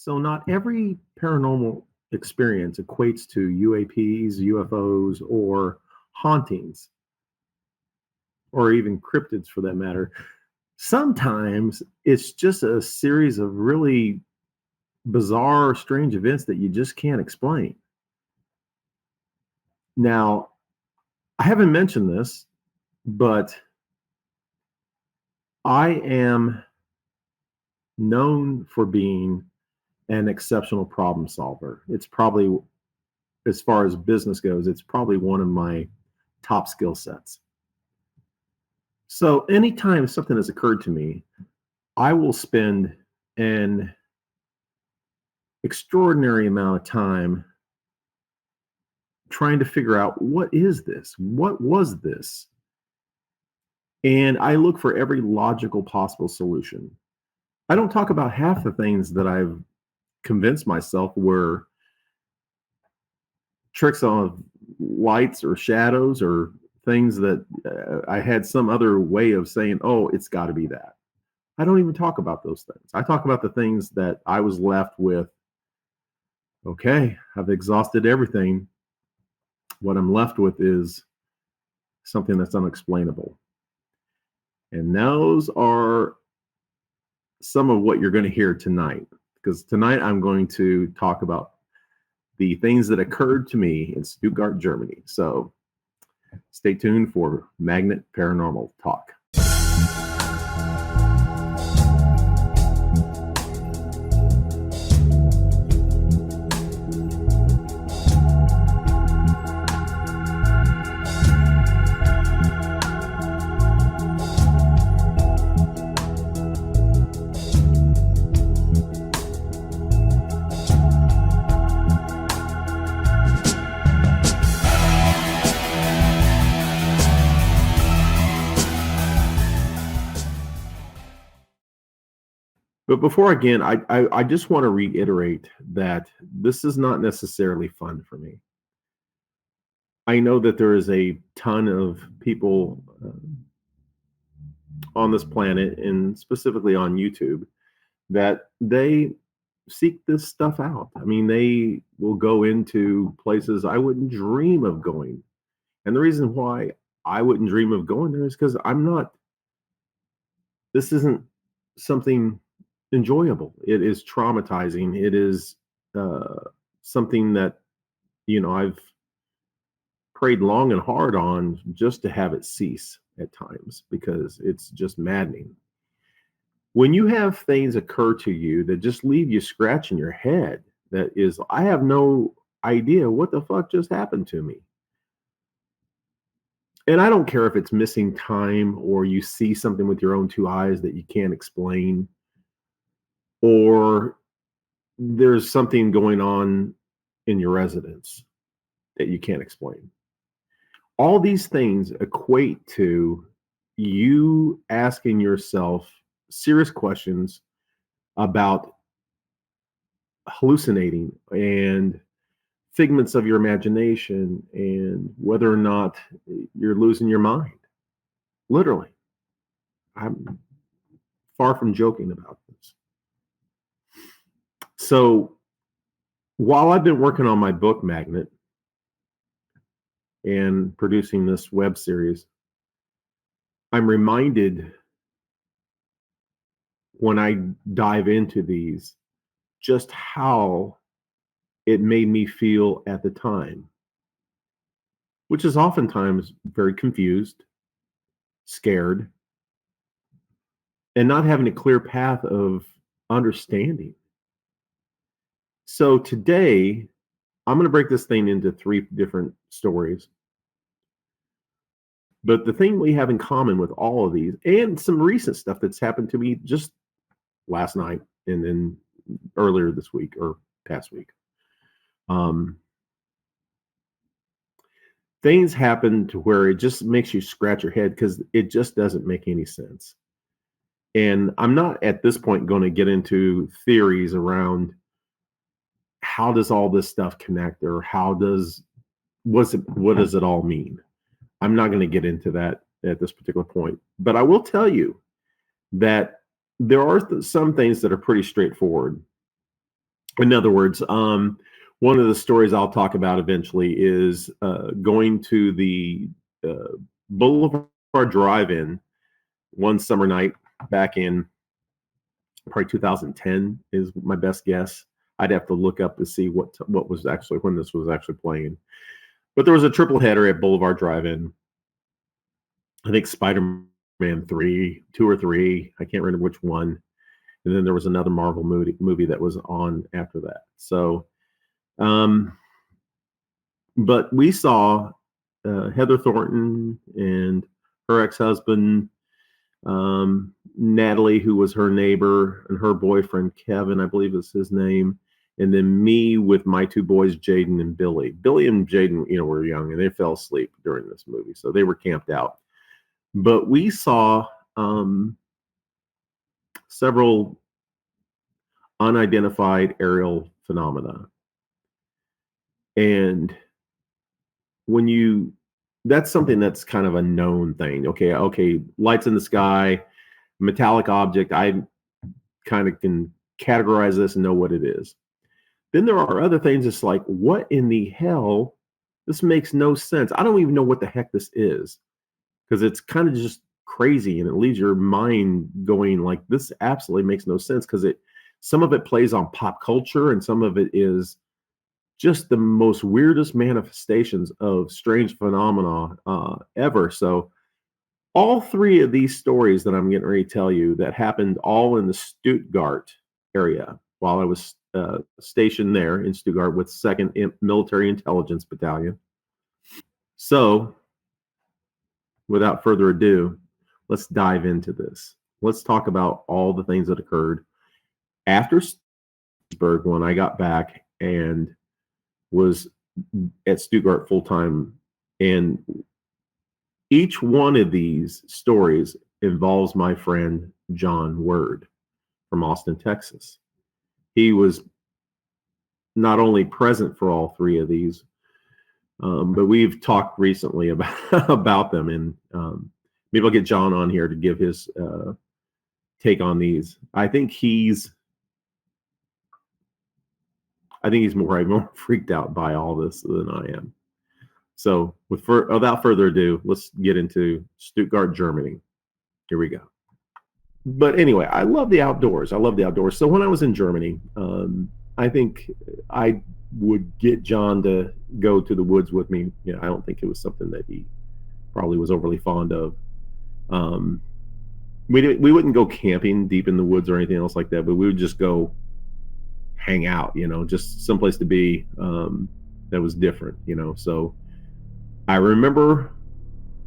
So, not every paranormal experience equates to UAPs, UFOs, or hauntings, or even cryptids for that matter. Sometimes it's just a series of really bizarre, strange events that you just can't explain. Now, I haven't mentioned this, but I am known for being an exceptional problem solver. It's probably, as far as business goes, it's probably one of my top skill sets. So anytime something has occurred to me, I will spend an extraordinary amount of time trying to figure out, what is this? What was this? And I look for every logical possible solution. I don't talk about half the things that I've convinced myself were tricks on lights or shadows or things that I had some other way of saying, oh, it's got to be that. I don't even talk about those things. I talk about the things that I was left with. Okay, I've exhausted everything. What I'm left with is something that's unexplainable. And those are some of what you're going to hear tonight. Because tonight I'm going to talk about the things that occurred to me in Stuttgart, Germany. So stay tuned for Magnet Paranormal Talk. But before again, I just want to reiterate that this is not necessarily fun for me. I know that there is a ton of people on this planet, and specifically on YouTube, that they seek this stuff out. I mean, they will go into places I wouldn't dream of going. And the reason why I wouldn't dream of going there is because this isn't something enjoyable. It is traumatizing. It is something that, I've prayed long and hard on just to have it cease at times, because it's just maddening. When you have things occur to you that just leave you scratching your head, that is, I have no idea what the fuck just happened to me. And I don't care if it's missing time, or you see something with your own two eyes that you can't explain, or there's something going on in your residence that you can't explain. All these things equate to you asking yourself serious questions about hallucinating and figments of your imagination, and whether or not you're losing your mind. Literally. I'm far from joking about this. So while I've been working on my book, Magnet, and producing this web series, I'm reminded when I dive into these just how it made me feel at the time, which is oftentimes very confused, scared, and not having a clear path of understanding. So today, I'm going to break this thing into 3 different stories. But the thing we have in common with all of these, and some recent stuff that's happened to me just last night and then earlier this week or past week, things happen to where it just makes you scratch your head, because it just doesn't make any sense. And I'm not at this point going to get into theories around how does all this stuff connect, or what does it all mean. I'm not going to get into that at this particular point, but I will tell you that there are some things that are pretty straightforward. In other words, one of the stories I'll talk about eventually is going to the Boulevard Drive-In one summer night back in probably 2010 is my best guess. I'd have to look up to see what was actually when this was actually playing. But there was a triple header at Boulevard Drive-In. I think Spider-Man 3, 2 or 3. I can't remember which one. And then there was another Marvel movie that was on after that. So, um, but we saw Heather Thornton and her ex-husband, Natalie, who was her neighbor, and her boyfriend Kevin, I believe is his name, and then me with my two boys, Jaden and Billy. Billy and Jaden, were young and they fell asleep during this movie, so they were camped out. But we saw several unidentified aerial phenomena, and when you that's something that's kind of a known thing. Okay, lights in the sky, metallic object. I kind of can categorize this and know what it is. Then there are other things. It's like, what in the hell? This makes no sense. I don't even know what the heck this is, because it's kind of just crazy and it leaves your mind going like, this absolutely makes no sense, because some of it plays on pop culture and some of it is just the most weirdest manifestations of strange phenomena ever. So all three of these stories that I'm getting ready to tell you that happened all in the Stuttgart area while I was stationed there in Stuttgart with 2nd Military Intelligence Battalion. So without further ado, let's dive into this. Let's talk about all the things that occurred after Pittsburgh when I got back and was at Stuttgart full time. And each one of these stories involves my friend John Word from Austin, Texas. He was not only present for all three of these, but we've talked recently about them, and maybe I'll get John on here to give his take on these. I think he's more freaked out by all this than I am. So, without further ado, let's get into Stuttgart, Germany. Here we go. But anyway, I love the outdoors. So when I was in Germany, I think I would get John to go to the woods with me. I don't think it was something that he probably was overly fond of. We wouldn't go camping deep in the woods or anything else like that, but we would just go hang out, just someplace to be that was different, So I remember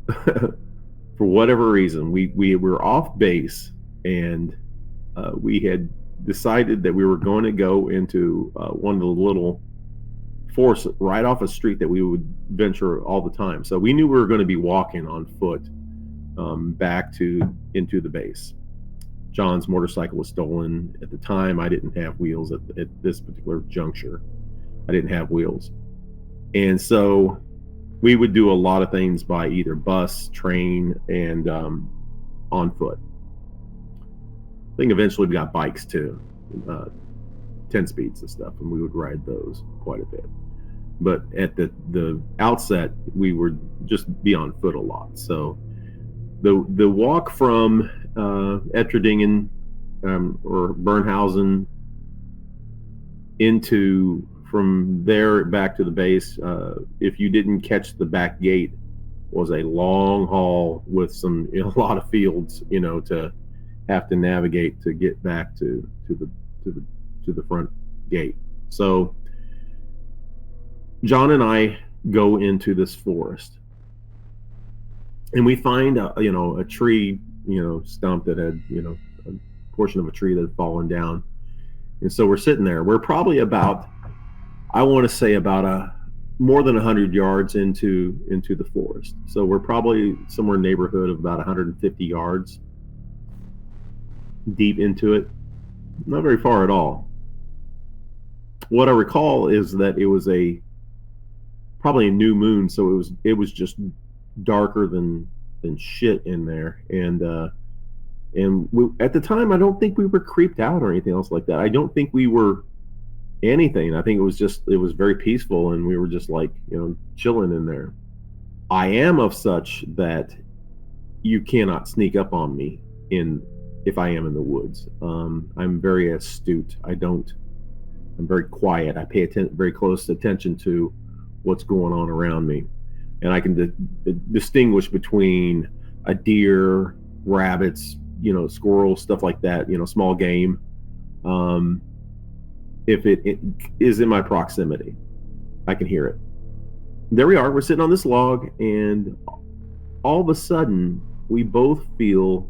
for whatever reason, we were off base, and we had decided that we were going to go into one of the little forests right off a street that we would venture all the time. So we knew we were going to be walking on foot back into the base. John's motorcycle was stolen. At the time, I didn't have wheels at this particular juncture. I didn't have wheels. And so we would do a lot of things by either bus, train, and on foot. I think eventually we got bikes too, 10 speeds and stuff, and we would ride those quite a bit. But at the outset, we would just be on foot a lot. So the walk from Etterdingen or Bernhausen from there back to the base, if you didn't catch the back gate, was a long haul with a lot of fields, to have to navigate to get back to the front gate. So John and I go into this forest, and we find a tree, stump that had, a portion of a tree that had fallen down. And so we're sitting there. We're probably about, I want to say about more than 100 yards into the forest. So we're probably somewhere in the neighborhood of about 150 yards deep into it. Not very far at all. What I recall is that it was probably a new moon, so it was just darker than shit in there. And at the time, I don't think we were creeped out or anything else like that. I don't think we were anything. I think it was very peaceful, and we were just like, chilling in there. I am of such that you cannot sneak up on me in if I am in the woods. I'm very astute. I'm very quiet. I pay very close attention to what's going on around me, and I can distinguish between a deer, rabbits, squirrels, stuff like that. Small game. Um, if it is in my proximity, I can hear it. There we are. We're sitting on this log, and all of a sudden, we both feel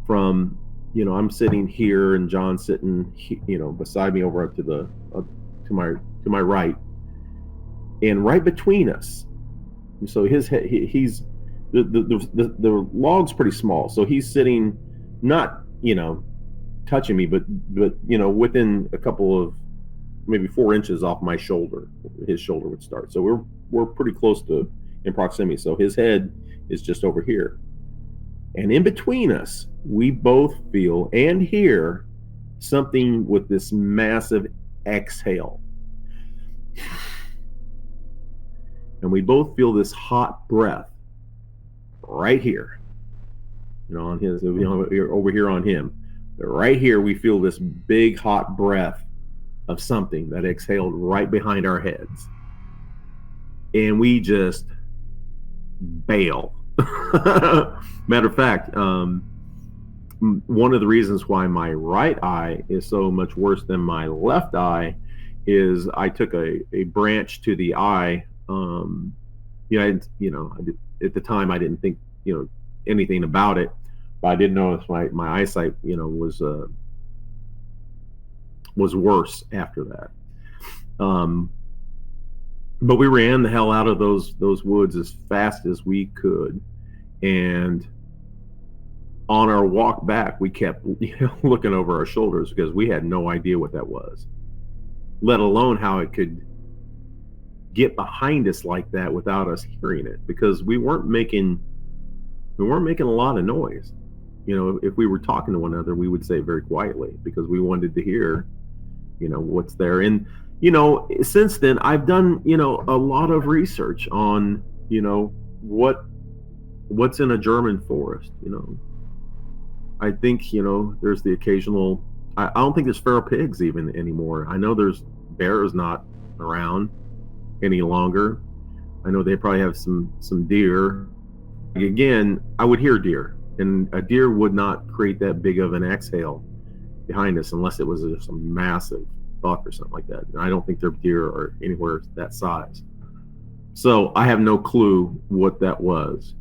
from, I'm sitting here, and John's sitting, beside me over up to the to my right, and right between us. So he's the log's pretty small, so he's sitting, not touching me, but within a couple of maybe 4 inches off my shoulder. His shoulder would start, so we're pretty close to in proximity. So his head is just over here, and in between us, we both feel and hear something with this massive exhale, and we both feel this hot breath right here, on his, over here on him. But right here, we feel this big hot breath of something that exhaled right behind our heads, and we just bail. Matter of fact, one of the reasons why my right eye is so much worse than my left eye is I took a branch to the eye. I did, at the time I didn't think anything about it, but I didn't know if my eyesight was worse after that. But we ran the hell out of those woods as fast as we could, and on our walk back, we kept looking over our shoulders because we had no idea what that was, let alone how it could get behind us like that without us hearing it, because we weren't making a lot of noise. If we were talking to one another, we would say it very quietly because we wanted to hear what's there. And since then I've done a lot of research on what's in a German forest. I think there's the occasional, I don't think there's feral pigs even anymore. I know there's bears not around any longer. I know they probably have some deer. Again, I would hear deer, and a deer would not create that big of an exhale behind us unless it was just a massive buck or something like that. And I don't think their deer are anywhere that size. So I have no clue what that was.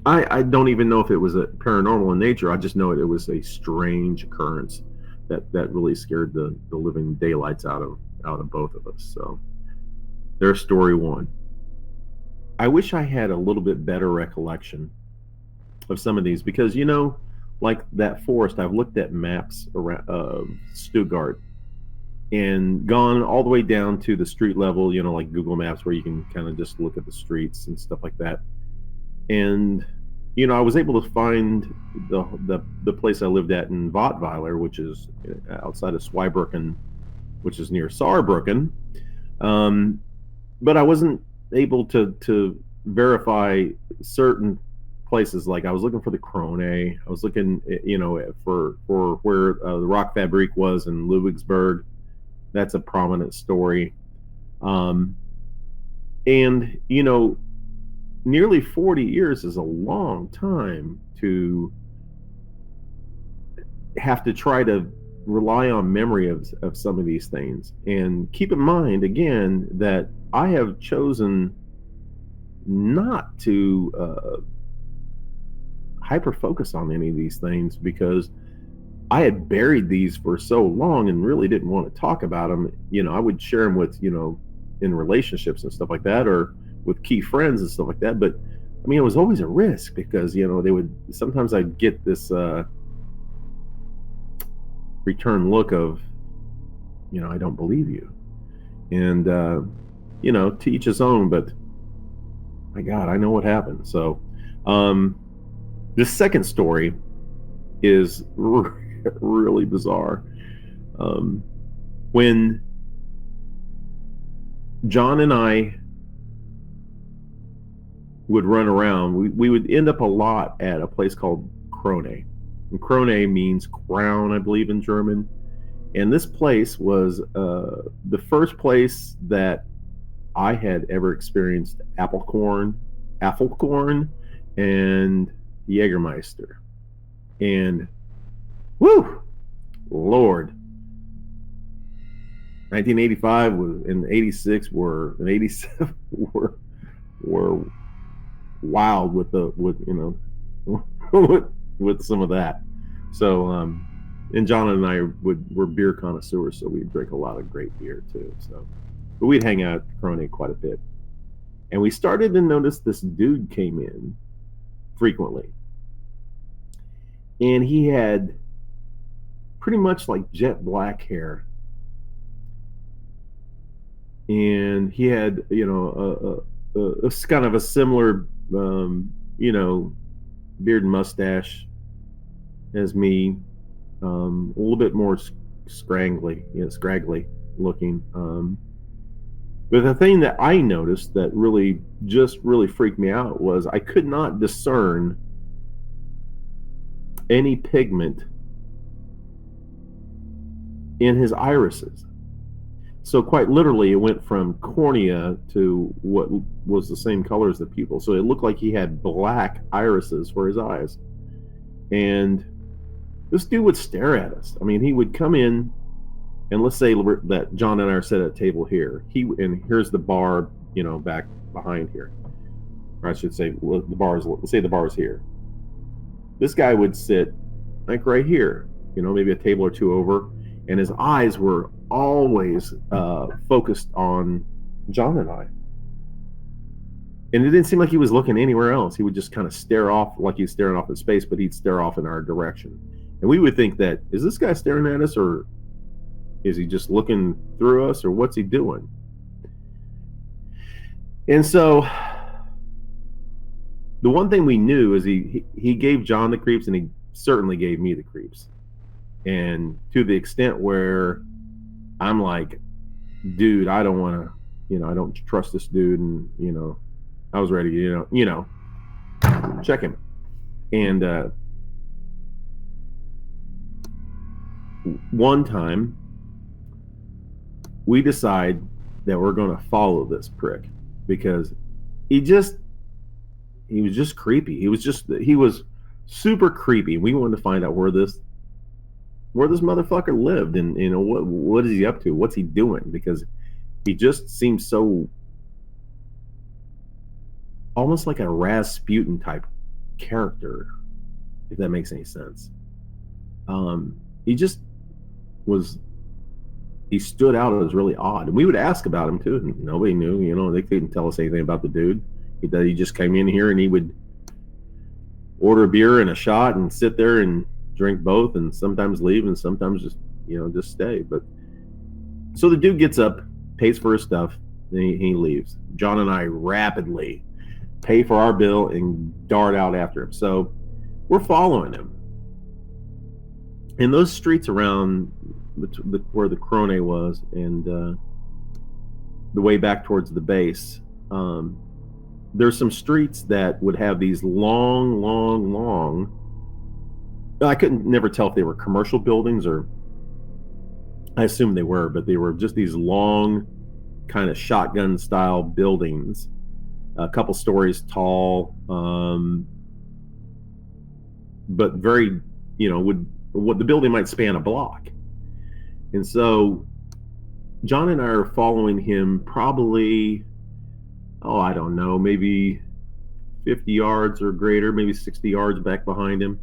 I don't even know if it was a paranormal in nature. I just know it was a strange occurrence that really scared the living daylights out of both of us. So there's story one. I wish I had a little bit better recollection of some of these because, like that forest, I've looked at maps around Stuttgart and gone all the way down to the street level, like Google Maps, where you can kind of just look at the streets and stuff like that. And, I was able to find the place I lived at in Wattweiler, which is outside of Zweibrücken, which is near Saarbrücken. But I wasn't able to verify certain places. Like I was looking for the Krone. I was looking, for where the Rock Fabrique was in Ludwigsburg. That's a prominent story. And, nearly 40 years is a long time to have to try to rely on memory of some of these things. And keep in mind, again, that I have chosen not to hyper focus on any of these things because I had buried these for so long and really didn't want to talk about them. I would share them with, in relationships and stuff like that, or with key friends and stuff like that. But I mean, it was always a risk because, sometimes I'd get this return look of, I don't believe you. And, to each his own, but my God, I know what happened. So, this second story is really bizarre. When John and I would run around, we would end up a lot at a place called Krone. And Krone means crown, I believe, in German. And this place was the first place that I had ever experienced apfelkorn, and Jägermeister. And whoo, Lord, 1985 was, and 86 were, and 87 were wild with with some of that. So and John and I were beer connoisseurs, so we'd drink a lot of great beer too. So, but we'd hang out at Krone quite a bit, and we started to notice this dude came in frequently, and he had pretty much like jet black hair, and he had a kind of a similar beard and mustache as me, a little bit more scraggly looking. But the thing that I noticed that really freaked me out was I could not discern any pigment in his irises. So quite literally, it went from cornea to what was the same color as the pupil. So it looked like he had black irises for his eyes. And this dude would stare at us. I mean, he would come in, and let's say that John and I are set at a table here. And here's the bar, back behind here. Or I should say, let's say the bar is here. This guy would sit like right here, maybe a table or two over, and his eyes were always focused on John and I. And it didn't seem like he was looking anywhere else. He would just kind of stare off like he's staring off in space, but he'd stare off in our direction. And we would think that, is this guy staring at us, or is he just looking through us, or what's he doing? And so the one thing we knew is he gave John the creeps, and he certainly gave me the creeps. And to the extent where I'm like, dude, I don't want to, I don't trust this dude. And, I was ready to, check him. And one time we decide that we're going to follow this prick because he was just creepy. He was super creepy. We wanted to find out where this motherfucker lived, and what is he up to? What's he doing? Because he just seems so almost like a Rasputin type character, if that makes any sense. He stood out as really odd, and we would ask about him too, and nobody knew. They couldn't tell us anything about the dude. He just came in here and he would order a beer and a shot and sit there and drink both, and sometimes leave, and sometimes just stay. But so the dude gets up, pays for his stuff, and he leaves. John and I rapidly pay for our bill and dart out after him. So we're following him. In those streets around where the Krone was, and the way back towards the base, there's some streets that would have these long, I couldn't never tell if they were commercial buildings, or I assume they were, but they were just these long kind of shotgun style buildings, a couple stories tall, but very, what the building might span a block. And so John and I are following him probably, I don't know, maybe 50 yards or greater, maybe 60 yards back behind him.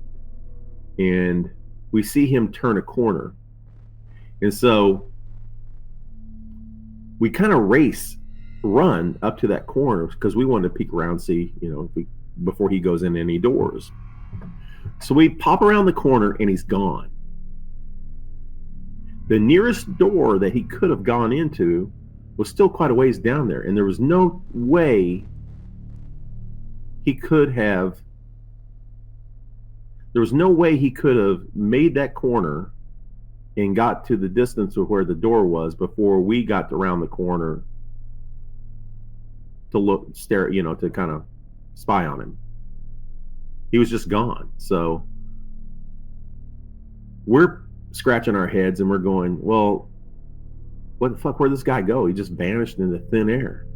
And we see him turn a corner. And so we kind of run up to that corner because we wanted to peek around, see, before he goes in any doors. So we pop around the corner and he's gone. The nearest door that he could have gone into was still quite a ways down there. And there was no way he could have made that corner and got to the distance of where the door was before we got around the corner to stare, to kind of spy on him. He was just gone. So we're scratching our heads and we're going, well, what the fuck, where'd this guy go? He just vanished into thin air.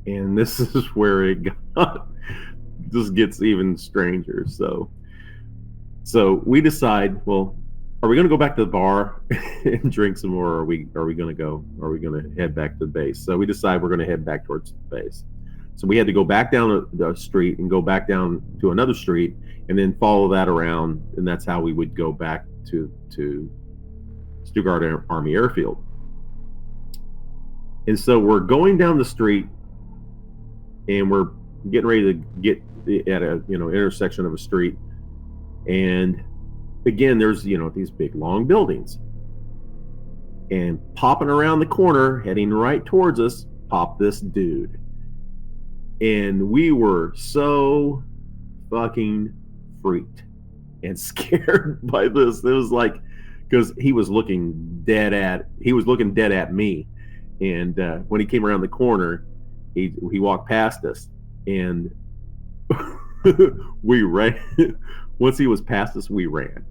And this is where it just gets even stranger. So we decide, well, are we going to go back to the bar and drink some more? Or are we going to head back to the base? So we decide we're going to head back towards the base. So we had to go back down the street and go back down to another street and then follow that around. And that's how we would go back to Stuttgart Army Airfield. And so we're going down the street and we're getting ready to get at a, intersection of a street. And again, there's, these big long buildings, and popping around the corner, heading right towards us, popped this dude. And we were so fucking freaked and scared by this. It was like, because he was looking dead at me. And when he came around the corner, he walked past us, and we ran. Once he was past us, we ran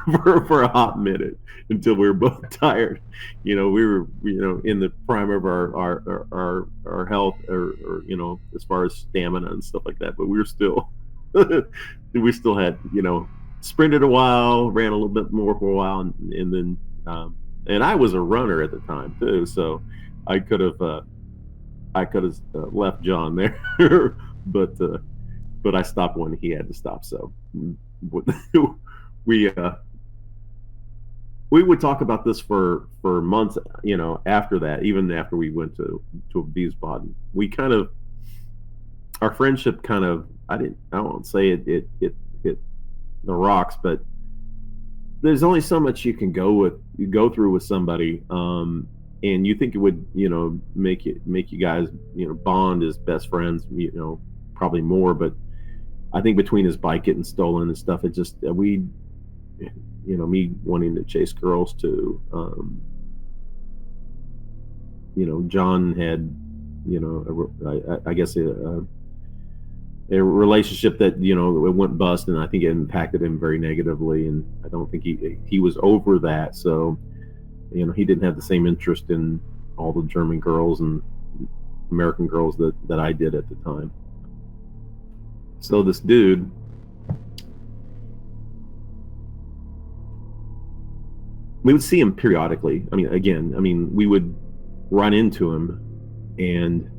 for a hot minute until we were both tired. We were, in the prime of our health, or as far as stamina and stuff like that. But we were still, we still had, sprinted a while, ran a little bit more for a while, and then, and I was a runner at the time too, so I could have left John there, but I stopped when he had to stop. So we would talk about this for months, after that, even after we went to Wiesbaden. We our friendship I won't say it hit the rocks, but there's only so much you can go through with somebody, and you think it would, make you guys, bond as best friends, probably more. But I think between his bike getting stolen and stuff, it just, me wanting to chase girls too. John had, I guess a relationship that, it went bust, and I think it impacted him very negatively. And I don't think he was over that. So, he didn't have the same interest in all the German girls and American girls that I did at the time. So this dude, we would see him periodically. We would run into him, and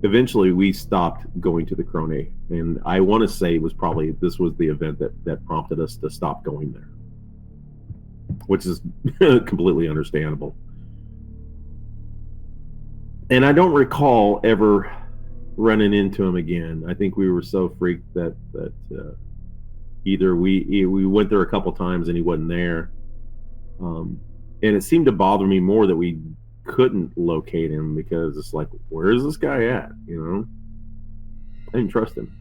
eventually we stopped going to the Krone. And I want to say this was the event that prompted us to stop going there, which is completely understandable. And I don't recall ever running into him again. I think we were so freaked that either we went there a couple times and he wasn't there, and it seemed to bother me more that we couldn't locate him, because it's like, where is this guy at? I didn't trust him.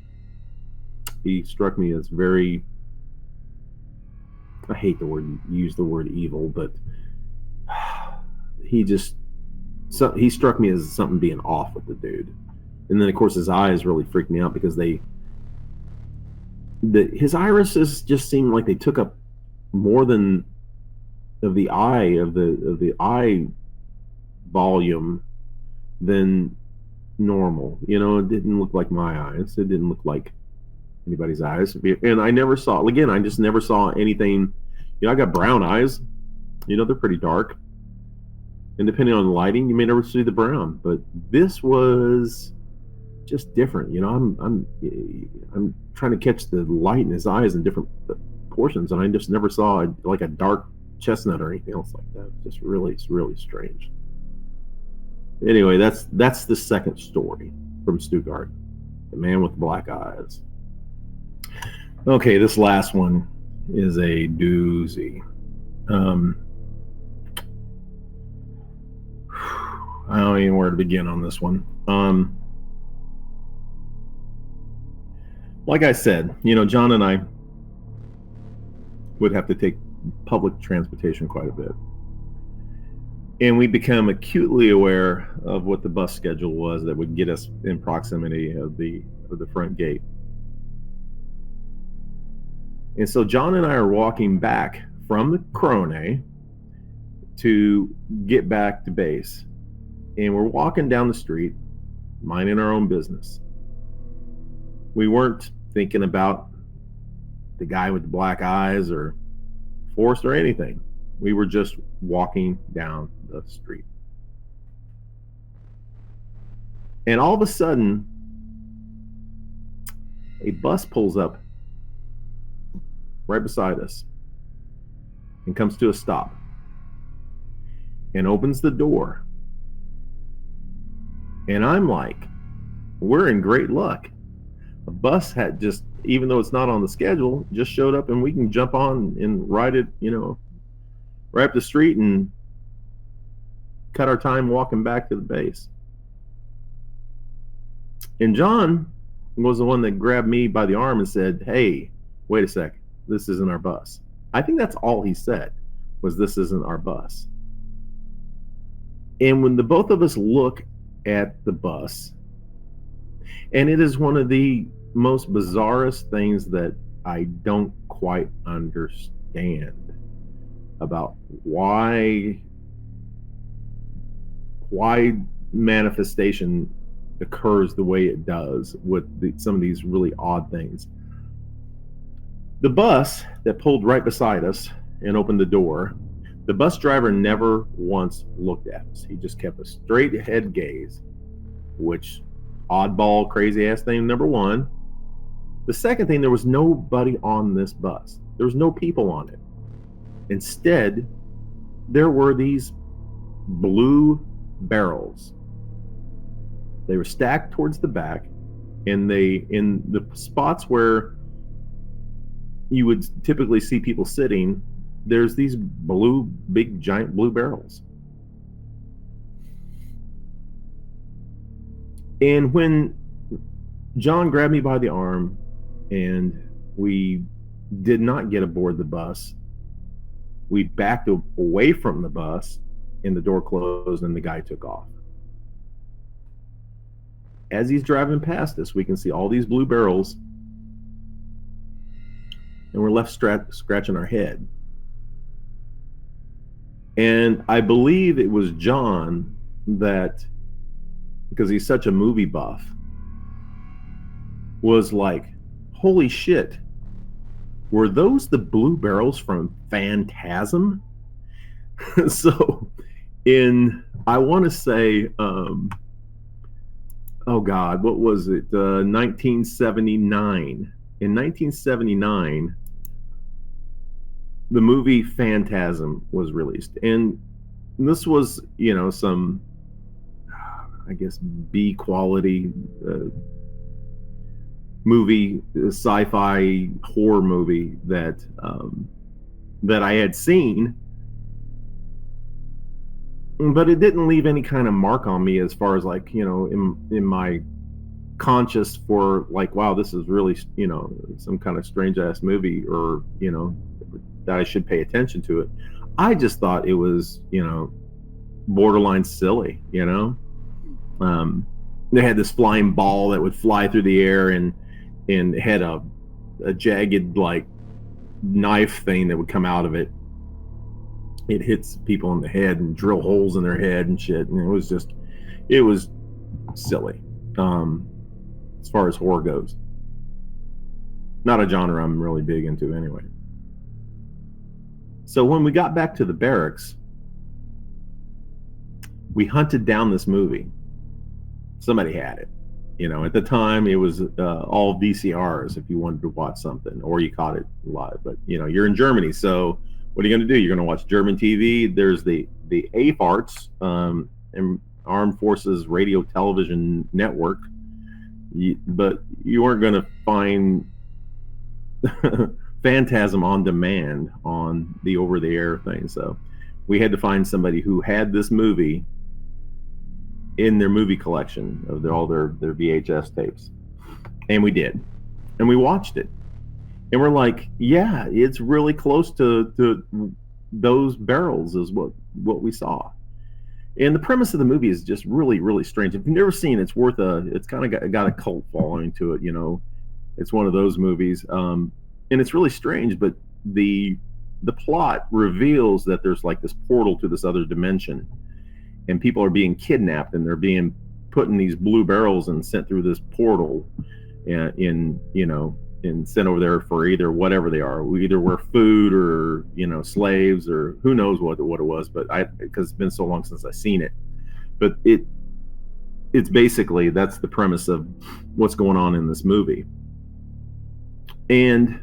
He struck me as very, I hate use the word evil, but he struck me as something being off with the dude. And then of course his eyes really freaked me out, because his irises just seemed like they took up more than of the eye volume than normal. It didn't look like my eyes. It didn't look like anybody's eyes. And I just never saw anything. I got brown eyes. They're pretty dark. And depending on the lighting, you may never see the brown. But this was just different. I'm trying to catch the light in his eyes in different portions, and I just never saw a dark chestnut or anything else like that. Just really strange. Anyway, that's the second story from Stuttgart, the man with black eyes. Okay, this last one is a doozy. I don't even know where to begin on this one. Like I said, John and I would have to take public transportation quite a bit. And we become acutely aware of what the bus schedule was that would get us in proximity of the front gate. And so John and I are walking back from the Krone to get back to base. And we're walking down the street, minding our own business. We weren't thinking about the guy with the black eyes or Forrest or anything. We were just walking down the street. And all of a sudden, a bus pulls up right beside us and comes to a stop and opens the door. And I'm like, we're in great luck. A bus had just, even though it's not on the schedule, just showed up and we can jump on and ride it, right up the street and cut our time walking back to the base. And John was the one that grabbed me by the arm and said, "Hey, wait a second, this isn't our bus." I think that's all he said, was "This isn't our bus." And when the both of us look at the bus, and it is one of the most bizarrest things that I don't quite understand about why manifestation occurs the way it does with some of these really odd things. The bus that pulled right beside us and opened the door, the bus driver never once looked at us. He just kept a straight ahead gaze, which oddball, crazy ass thing, number one. The second thing, there was nobody on this bus. There was no people on it. Instead, there were these blue barrels. They were stacked towards the back, and in the spots where you would typically see people sitting, there's these big giant blue barrels. And when John grabbed me by the arm and we did not get aboard the bus, we backed away from the bus and the door closed and the guy took off. As he's driving past us, we can see all these blue barrels, and we're left scratching our head. And I believe it was John that, because he's such a movie buff, was like, "Holy shit, were those the blue barrels from Phantasm?" So I want to say, oh God, what was it? 1979. In 1979, the movie Phantasm was released. And this was, some, I guess, B quality movie, sci-fi horror movie that I had seen. But it didn't leave any kind of mark on me as far as like, in my conscious for like, wow, this is really, some kind of strange ass movie, or, that I should pay attention to it. I just thought it was, borderline silly, They had this flying ball that would fly through the air and had a jagged like knife thing that would come out of it. It hits people in the head and drill holes in their head and shit. And it was silly. As far as horror goes, not a genre I'm really big into anyway. So when we got back to the barracks, we hunted down this movie. Somebody had it. At the time it was all VCRs if you wanted to watch something, or you caught it live. But you're in Germany, so what are you going to do? You're going to watch German TV. There's the AFARTS, and Armed Forces Radio Television Network, but you weren't going to find Phantasm on demand on the over-the-air thing. So we had to find somebody who had this movie in their movie collection of all their VHS tapes, and we did, and we watched it. And we're like, yeah, it's really close to those barrels is what we saw. And the premise of the movie is just really, really strange. If you've never seen it, it's kind of got a cult following to it, you know. It's one of those movies. And it's really strange, but the plot reveals that there's like this portal to this other dimension, and people are being kidnapped and they're being put in these blue barrels and sent through this portal in you know, and sent over there for either whatever they are. We either were food or, you know, slaves or who knows what it was. But because it's been so long since I've seen it, but it's basically that's the premise of what's going on in this movie, and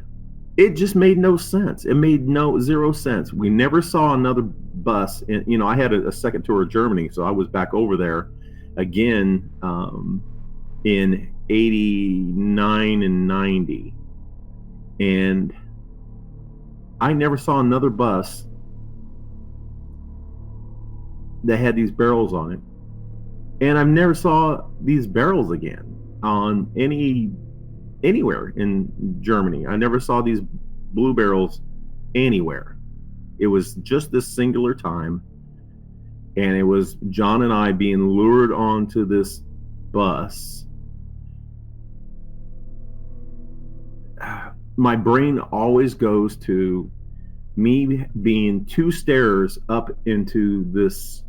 it just made no sense. It made zero sense. We never saw another bus. And, you know, I had a second tour of Germany, so I was back over there again in 89 and 90. And I never saw another bus that had these barrels on it. And I've never saw these barrels again on anywhere in Germany. I never saw these blue barrels anywhere. It was just this singular time, and it was John and I being lured onto this bus. My brain always goes to me being 2 stairs up into this.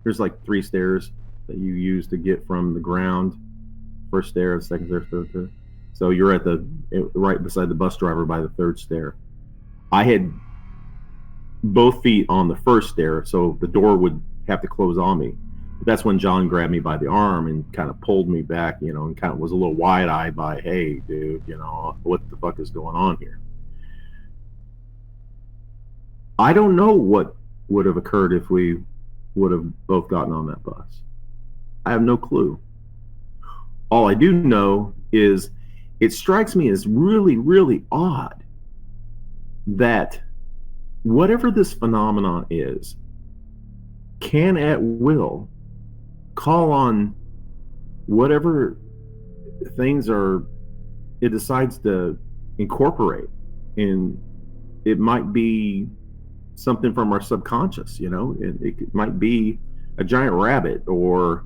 There's like 3 stairs that you use to get from the ground. First stair, second stair, third stair. So you're at right beside the bus driver by the 3rd stair. I had both feet on the 1st stair, so the door would have to close on me. But that's when John grabbed me by the arm and kind of pulled me back, you know, and kind of was a little wide-eyed by, hey, dude, you know, what the fuck is going on here? I don't know what would have occurred if we would have both gotten on that bus. I have no clue. All I do know is it strikes me as really, really odd that whatever this phenomenon is can at will call on whatever things it decides to incorporate. And it might be something from our subconscious, you know. It might be a giant rabbit, or,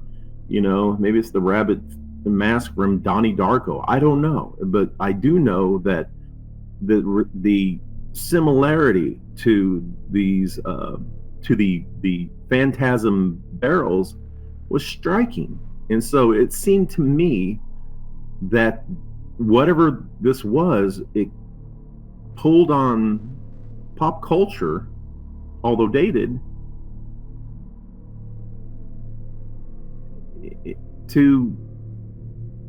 you know, maybe it's the rabbit mask from Donnie Darko. I don't know, but I do know that the similarity to these to the phantasm barrels was striking. And so it seemed to me that whatever this was, it pulled on pop culture, although dated, to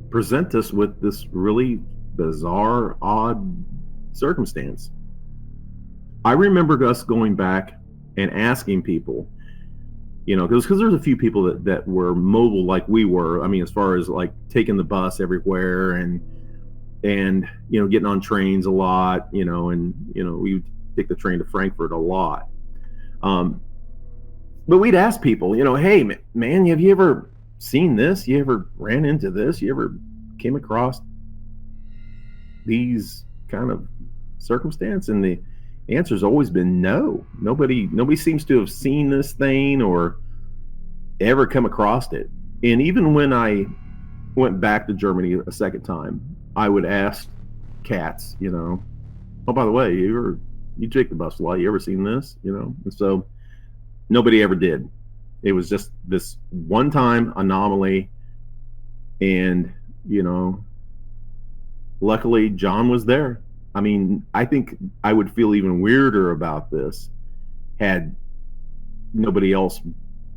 present us with this really bizarre, odd circumstance. I remember us going back and asking people, you know, because there's a few people that were mobile like we were. I mean, as far as like taking the bus everywhere and you know, getting on trains a lot, you know, and, you know, we would take the train to Frankfurt a lot. But we'd ask people, you know, hey, man, have you ever seen this? You ever ran into this? You ever came across these kind of circumstance? And the answer's always been no. Nobody seems to have seen this thing or ever come across it. And even when I went back to Germany a second time, I would ask cats, you know, oh, by the way, you take the bus a lot, you ever seen this? You know? And so nobody ever did. It was just this one time anomaly. And, you know, luckily John was there. I mean, I think I would feel even weirder about this had nobody else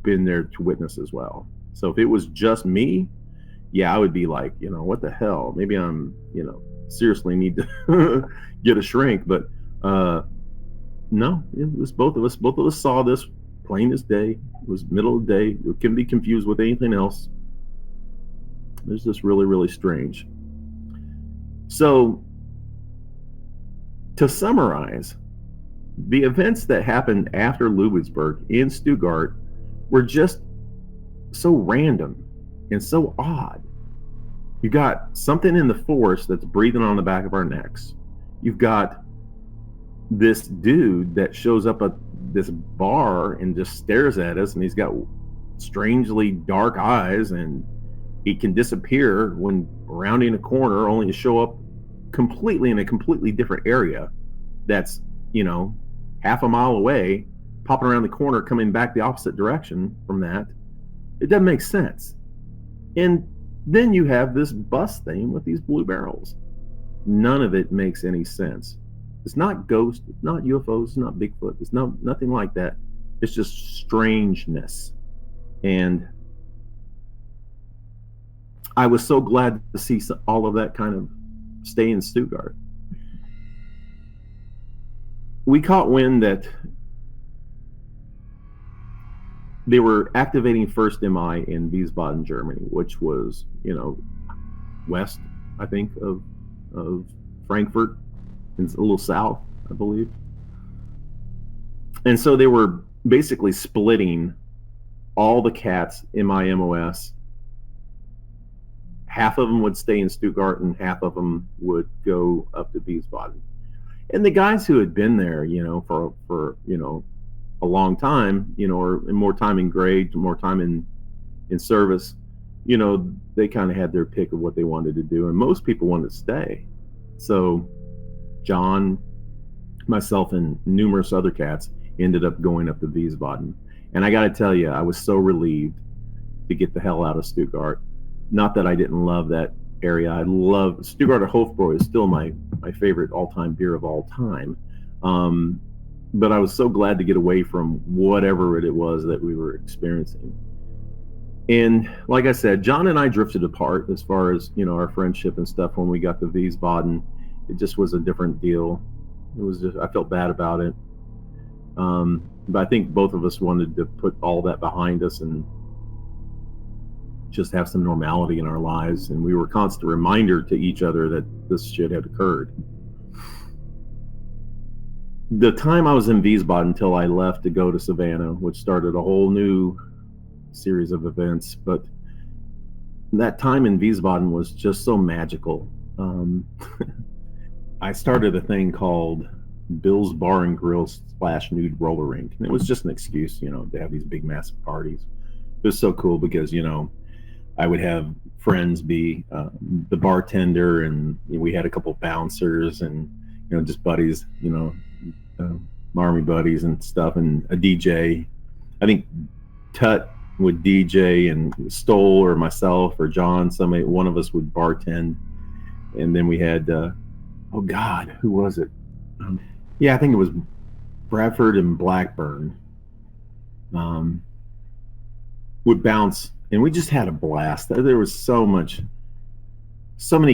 been there to witness as well. So if it was just me, yeah, I would be like, you know, what the hell? Maybe I'm, you know, seriously need to get a shrink. But no, it was both of us. Both of us saw this plain as day. It was middle of the day. It can be confused with anything else. It's just really, really strange. So to summarize, the events that happened after Ludwigsburg in Stuttgart were just so random and so odd You got something in the force that's breathing on the back of our necks. You've got this dude that shows up at this bar and just stares at us, and he's got strangely dark eyes, and he can disappear when rounding a corner, only to show up completely in a completely different area that's, half a mile away, popping around the corner, coming back the opposite direction from that. It doesn't make sense. And then you have this bus thing with these blue barrels. None of it makes any sense. It's not ghosts, it's not UFOs, it's not Bigfoot, it's nothing like that. It's just strangeness. And I was so glad to see all of that kind of stay in Stuttgart. We caught wind that they were activating first MI in Wiesbaden, Germany, which was, west, I think, of Frankfurt. It's a little south, I believe. And so they were basically splitting all the cats, MIMOS. Half of them would stay in Stuttgart and half of them would go up to Wiesbaden. And the guys who had been there, for a long time, or more time in grade, more time in service, they kind of had their pick of what they wanted to do. And most people wanted to stay. So John, myself, and numerous other cats ended up going up to Wiesbaden. And I got to tell you, I was so relieved to get the hell out of Stuttgart. Not that I didn't love that area. I love Stuttgarter Hofbräu is still my favorite all-time beer of all time. But I was so glad to get away from whatever it was that we were experiencing. And like I said, John and I drifted apart as far as, our friendship and stuff when we got to Wiesbaden. It just was a different deal. It was just, I felt bad about it. But I think both of us wanted to put all that behind us and just have some normality in our lives. And we were a constant reminder to each other that this shit had occurred. The time I was in Wiesbaden until I left to go to Savannah, which started a whole new series of events, but that time in Wiesbaden was just so magical. I started a thing called Bill's Bar and Grill / Nude Roller Rink, and it was just an excuse, to have these big massive parties. It was so cool because, I would have friends be the bartender, and we had a couple bouncers and, just buddies, army buddies and stuff, and a DJ. I think Tut would DJ, and Stoll or myself or John, one of us would bartend. And then we had, oh God, who was it? Yeah, I think it was Bradford and Blackburn would bounce. And we just had a blast. There was so many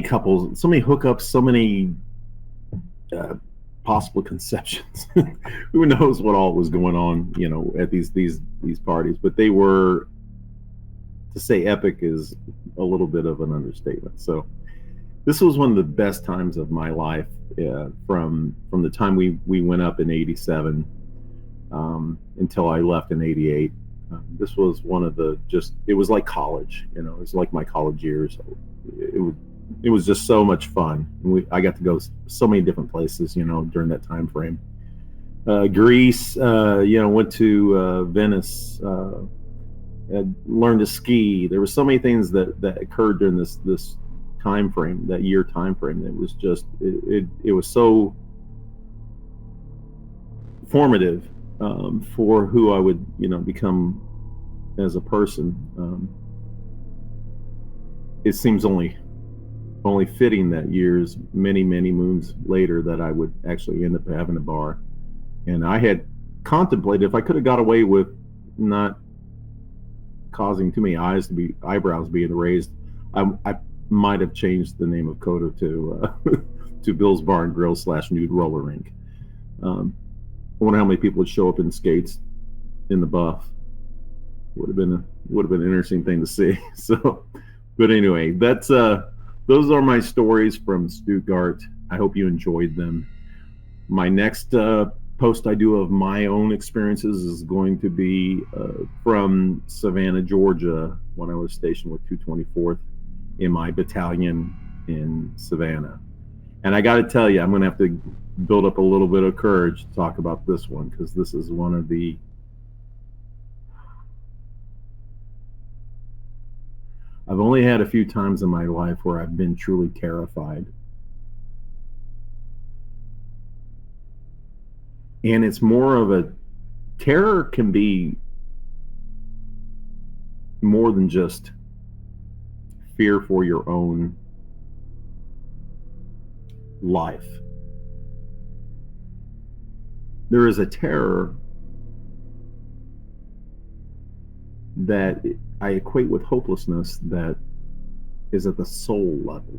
couples, so many hookups, so many possible conceptions. Who knows what all was going on, at these parties? But they were, to say epic is a little bit of an understatement. So this was one of the best times of my life, from the time we went up in '87 until I left in '88. This was one of it was like college, it was like my college years. It was just so much fun. I got to go so many different places, during that time frame. Greece, went to Venice, learned to ski. There were so many things that occurred during this time frame, that year time frame. It was just, it was so formative for who I would, become as a person. It seems only fitting that years, many moons later, that I would actually end up having a bar. And I had contemplated, if I could have got away with not causing too many eyebrows being raised, I might have changed the name of Coda to Bill's Bar and Grill / Nude Roller Rink. I wonder how many people would show up in skates in the buff. Would have been an interesting thing to see. So, but anyway, those are my stories from Stuttgart. I hope you enjoyed them. My next post I do of my own experiences is going to be from Savannah, Georgia, when I was stationed with 224th in my battalion in Savannah. And I got to tell you, I'm going to have to build up a little bit of courage to talk about this one, because this is one of the I've only had a few times in my life where I've been truly terrified. And it's more of a terror can be more than just fear for your own life. There is a terror that I equate with hopelessness that is at the soul level.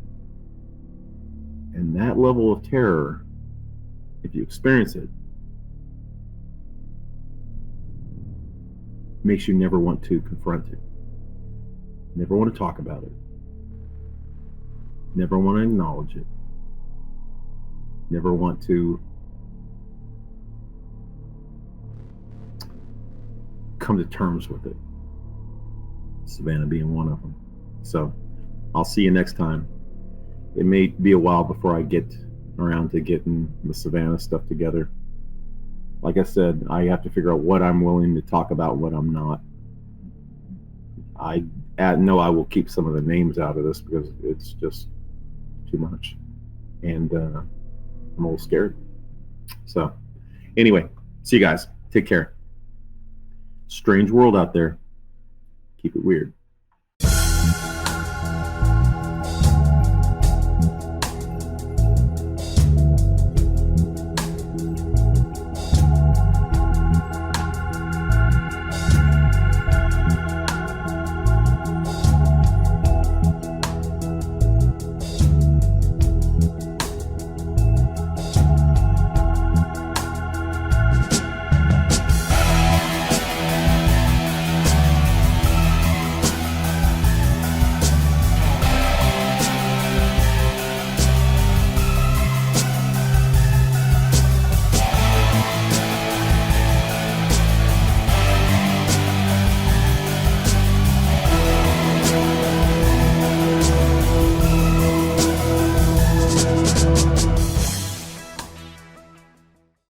And that level of terror, if you experience it, makes you never want to confront it, never want to talk about it, never want to acknowledge it, never want to come to terms with it. Savannah being one of them. So I'll see you next time. It may be a while before I get around to getting the Savannah stuff together. Like I said, I have to figure out what I'm willing to talk about, what I'm not. I know I will keep some of the names out of this because it's just too much. And I'm a little scared. So anyway, see you guys. Take care. Strange world out there. Keep it weird.